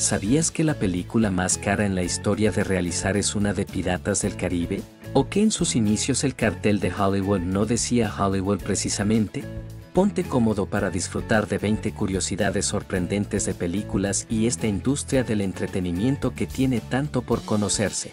¿Sabías que la película más cara en la historia de realizar es una de Piratas del Caribe? ¿O que en sus inicios el cartel de Hollywood no decía Hollywood precisamente? Ponte cómodo para disfrutar de 20 curiosidades sorprendentes de películas y esta industria del entretenimiento que tiene tanto por conocerse.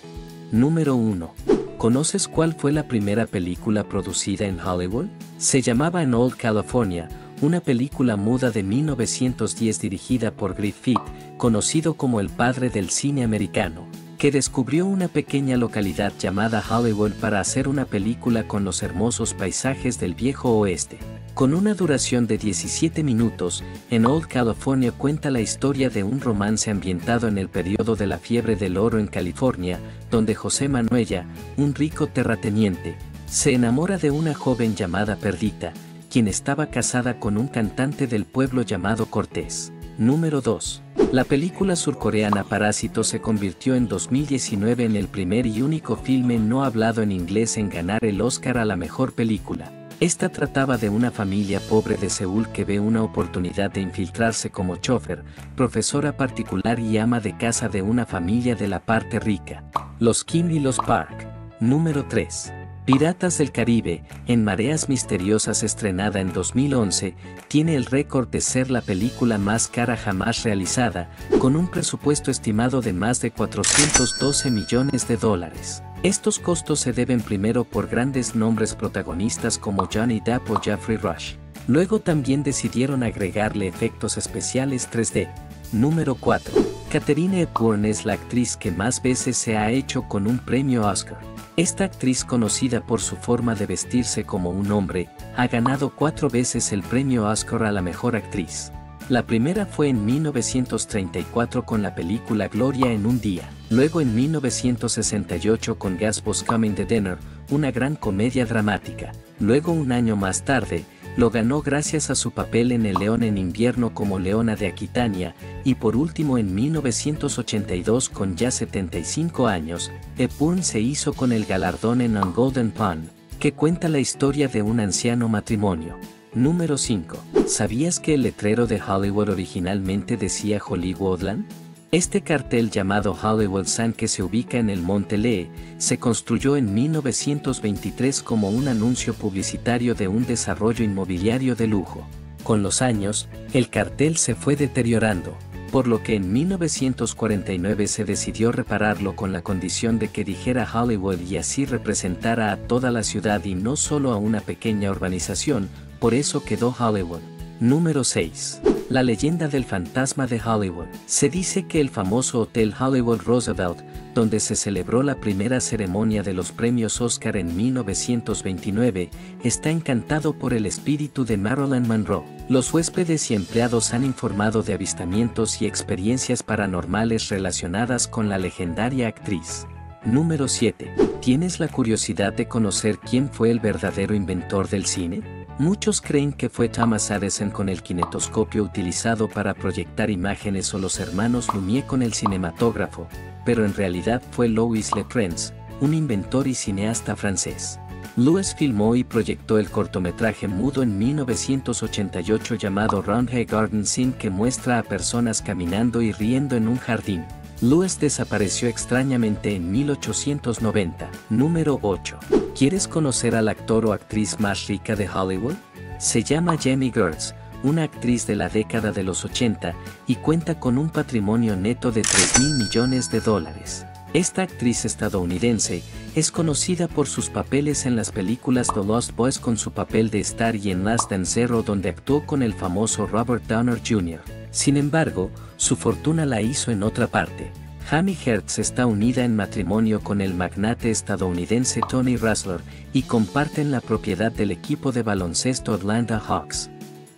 Número 1. ¿Conoces cuál fue la primera película producida en Hollywood? Se llamaba En Old California, una película muda de 1910 dirigida por Griffith, conocido como el padre del cine americano, que descubrió una pequeña localidad llamada Hollywood para hacer una película con los hermosos paisajes del viejo oeste. Con una duración de 17 minutos, En Old California cuenta la historia de un romance ambientado en el periodo de la fiebre del oro en California, donde José Manuella, un rico terrateniente, se enamora de una joven llamada Perdita, quien estaba casada con un cantante del pueblo llamado Cortés. Número 2. La película surcoreana Parásito se convirtió en 2019 en el primer y único filme no hablado en inglés en ganar el Oscar a la mejor película. Esta trataba de una familia pobre de Seúl que ve una oportunidad de infiltrarse como chofer, profesora particular y ama de casa de una familia de la parte rica. Los Kim y los Park. Número 3. Piratas del Caribe, en Mareas Misteriosas, estrenada en 2011, tiene el récord de ser la película más cara jamás realizada, con un presupuesto estimado de más de $412 millones. Estos costos se deben primero por grandes nombres protagonistas como Johnny Depp o Jeffrey Rush. Luego también decidieron agregarle efectos especiales 3D. Número 4. Katharine Hepburn es la actriz que más veces se ha hecho con un premio Oscar. Esta actriz, conocida por su forma de vestirse como un hombre, ha ganado 4 veces el premio Oscar a la mejor actriz. La primera fue en 1934 con la película Gloria en un día, luego en 1968 con Gaspar's Coming to Dinner, una gran comedia dramática, luego un año más tarde, lo ganó gracias a su papel en El León en Invierno como Leona de Aquitania, y por último en 1982 con ya 75 años, Hepburn se hizo con el galardón en On Golden Pond, que cuenta la historia de un anciano matrimonio. Número 5. ¿Sabías que el letrero de Hollywood originalmente decía Hollywoodland? Este cartel llamado Hollywood Sign, que se ubica en el Monte Lee, se construyó en 1923 como un anuncio publicitario de un desarrollo inmobiliario de lujo. Con los años, el cartel se fue deteriorando, por lo que en 1949 se decidió repararlo con la condición de que dijera Hollywood y así representara a toda la ciudad y no solo a una pequeña urbanización, por eso quedó Hollywood. Número 6. La leyenda del fantasma de Hollywood. Se dice que el famoso Hotel Hollywood Roosevelt, donde se celebró la primera ceremonia de los premios Oscar en 1929, está encantado por el espíritu de Marilyn Monroe. Los huéspedes y empleados han informado de avistamientos y experiencias paranormales relacionadas con la legendaria actriz. Número 7. ¿Tienes la curiosidad de conocer quién fue el verdadero inventor del cine? Muchos creen que fue Thomas Edison con el kinetoscopio utilizado para proyectar imágenes o los hermanos Lumière con el cinematógrafo, pero en realidad fue Louis Le Prince, un inventor y cineasta francés. Louis filmó y proyectó el cortometraje mudo en 1988 llamado Round the Garden Scene, que muestra a personas caminando y riendo en un jardín. Louis desapareció extrañamente en 1890. Número 8. ¿Quieres conocer al actor o actriz más rica de Hollywood? Se llama Jamie Gertz, una actriz de la década de los 80, y cuenta con un patrimonio neto de $3.000 millones. Esta actriz estadounidense es conocida por sus papeles en las películas The Lost Boys con su papel de Star y en Last Dance Zero, donde actuó con el famoso Robert Downey Jr. Sin embargo, su fortuna la hizo en otra parte. Jamie Gertz está unida en matrimonio con el magnate estadounidense Tony Ressler y comparten la propiedad del equipo de baloncesto Atlanta Hawks.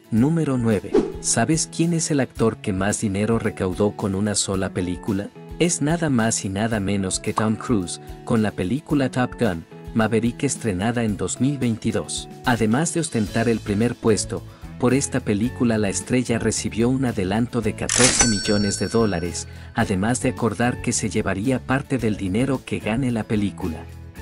Número 9. ¿Sabes quién es el actor que más dinero recaudó con una sola película? Es nada más y nada menos que Tom Cruise, con la película Top Gun: Maverick, estrenada en 2022. Además de ostentar el primer puesto, por esta película la estrella recibió un adelanto de $14 millones, además de acordar que se llevaría parte del dinero que gane la película.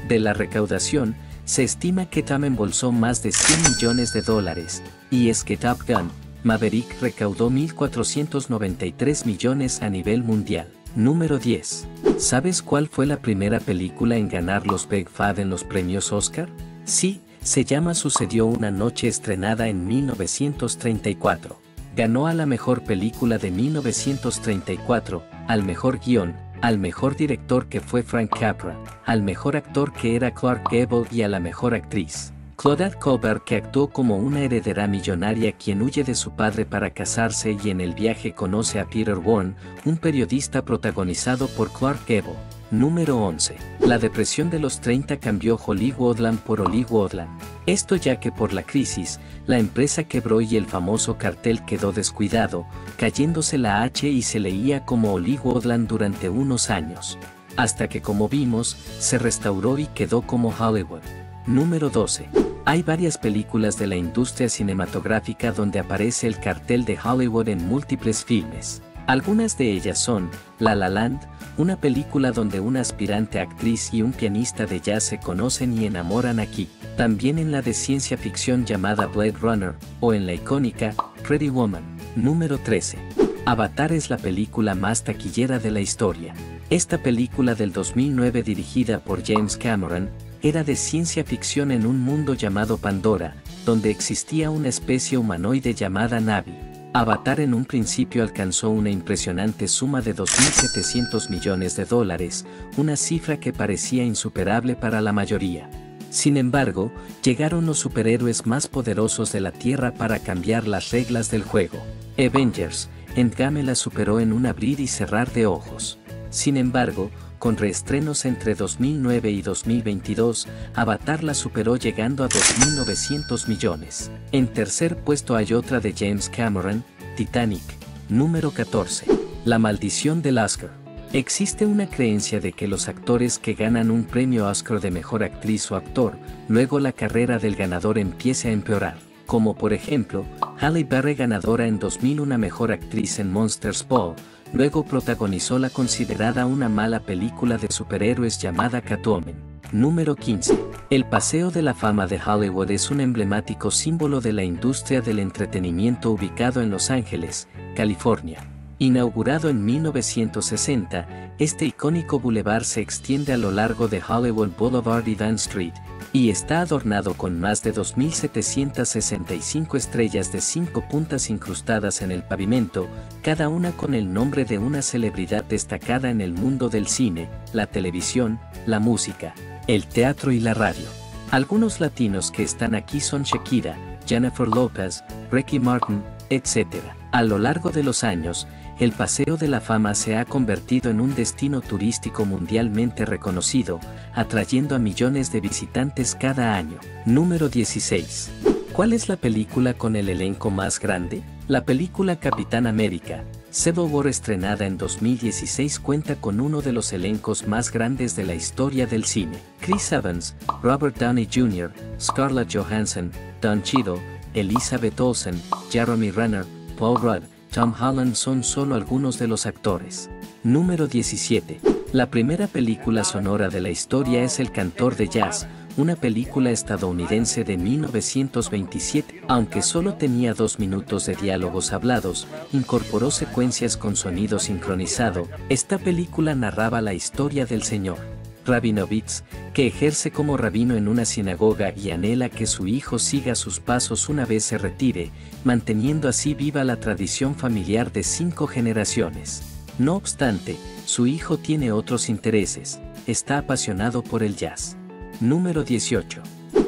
De la recaudación, se estima que Tom embolsó más de $100 millones, y es que Top Gun Maverick recaudó 1.493 millones a nivel mundial. Número 10. ¿Sabes cuál fue la primera película en ganar los BAFTA en los premios Oscar? Sí, se llama Sucedió una noche, estrenada en 1934. Ganó a la mejor película de 1934, al mejor guión, al mejor director que fue Frank Capra, al mejor actor que era Clark Gable y a la mejor actriz, Claudette Colbert, que actuó como una heredera millonaria quien huye de su padre para casarse y en el viaje conoce a Peter Warren, un periodista protagonizado por Clark Gable. Número 11. La depresión de los 30 cambió Hollywoodland por Hollywoodland. Esto ya que por la crisis, la empresa quebró y el famoso cartel quedó descuidado, cayéndose la H y se leía como Hollywoodland durante unos años. Hasta que, como vimos, se restauró y quedó como Hollywood. Número 12. Hay varias películas de la industria cinematográfica donde aparece el cartel de Hollywood en múltiples filmes. Algunas de ellas son La La Land, una película donde una aspirante actriz y un pianista de jazz se conocen y enamoran aquí. También en la de ciencia ficción llamada Blade Runner, o en la icónica Pretty Woman. Número 13. Avatar es la película más taquillera de la historia. Esta película del 2009, dirigida por James Cameron, era de ciencia ficción en un mundo llamado Pandora, donde existía una especie humanoide llamada Na'vi. Avatar en un principio alcanzó una impresionante suma de $2.700 millones, una cifra que parecía insuperable para la mayoría. Sin embargo, llegaron los superhéroes más poderosos de la Tierra para cambiar las reglas del juego. Avengers Endgame la superó en un abrir y cerrar de ojos. Sin embargo, con reestrenos entre 2009 y 2022, Avatar la superó llegando a 2.900 millones. En tercer puesto hay otra de James Cameron, Titanic. Número 14. La maldición del Oscar. Existe una creencia de que los actores que ganan un premio Oscar de mejor actriz o actor, luego la carrera del ganador empiece a empeorar. Como por ejemplo, Halle Berry, ganadora en 2001 mejor actriz en Monsters Ball, luego protagonizó la considerada una mala película de superhéroes llamada Catwoman. Número 15. El Paseo de la Fama de Hollywood es un emblemático símbolo de la industria del entretenimiento ubicado en Los Ángeles, California. Inaugurado en 1960, este icónico bulevar se extiende a lo largo de Hollywood Boulevard y Dan Street, y está adornado con más de 2.765 estrellas de 5 puntas incrustadas en el pavimento, cada una con el nombre de una celebridad destacada en el mundo del cine, la televisión, la música, el teatro y la radio. Algunos latinos que están aquí son Shakira, Jennifer Lopez, Ricky Martin, etc. A lo largo de los años, el Paseo de la Fama se ha convertido en un destino turístico mundialmente reconocido, atrayendo a millones de visitantes cada año. Número 16. ¿Cuál es la película con el elenco más grande? La película Capitán América, Civil War, estrenada en 2016, cuenta con uno de los elencos más grandes de la historia del cine. Chris Evans, Robert Downey Jr., Scarlett Johansson, Don Cheadle, Elizabeth Olsen, Jeremy Renner, Paul Rudd, Tom Holland son solo algunos de los actores. Número 17. La primera película sonora de la historia es El Cantor de Jazz, una película estadounidense de 1927. Aunque solo tenía 2 minutos de diálogos hablados, incorporó secuencias con sonido sincronizado. Esta película narraba la historia del Sr. Rabinovitz, que ejerce como rabino en una sinagoga y anhela que su hijo siga sus pasos una vez se retire, manteniendo así viva la tradición familiar de 5 generaciones. No obstante, su hijo tiene otros intereses, está apasionado por el jazz. Número 18.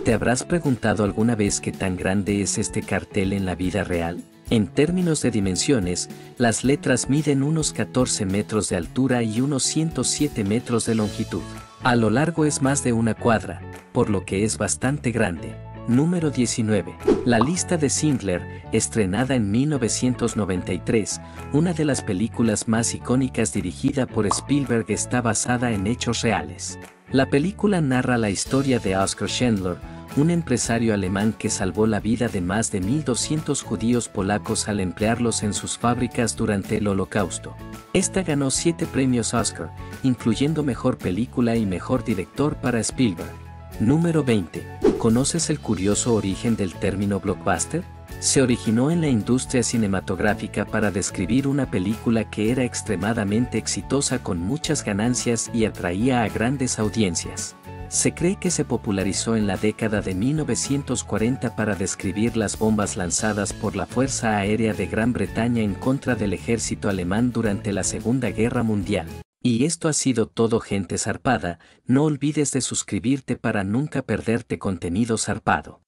¿Te habrás preguntado alguna vez qué tan grande es este cartel en la vida real? En términos de dimensiones, las letras miden unos 14 metros de altura y unos 107 metros de longitud. A lo largo es más de una cuadra, por lo que es bastante grande. Número 19. La lista de Schindler, estrenada en 1993, una de las películas más icónicas dirigida por Spielberg, está basada en hechos reales. La película narra la historia de Oskar Schindler, un empresario alemán que salvó la vida de más de 1.200 judíos polacos al emplearlos en sus fábricas durante el Holocausto. Esta ganó 7 premios Oscar, incluyendo Mejor Película y Mejor Director para Spielberg. Número 20. ¿Conoces el curioso origen del término blockbuster? Se originó en la industria cinematográfica para describir una película que era extremadamente exitosa con muchas ganancias y atraía a grandes audiencias. Se cree que se popularizó en la década de 1940 para describir las bombas lanzadas por la Fuerza Aérea de Gran Bretaña en contra del ejército alemán durante la Segunda Guerra Mundial. Y esto ha sido todo, gente zarpada. No olvides de suscribirte para nunca perderte contenido zarpado.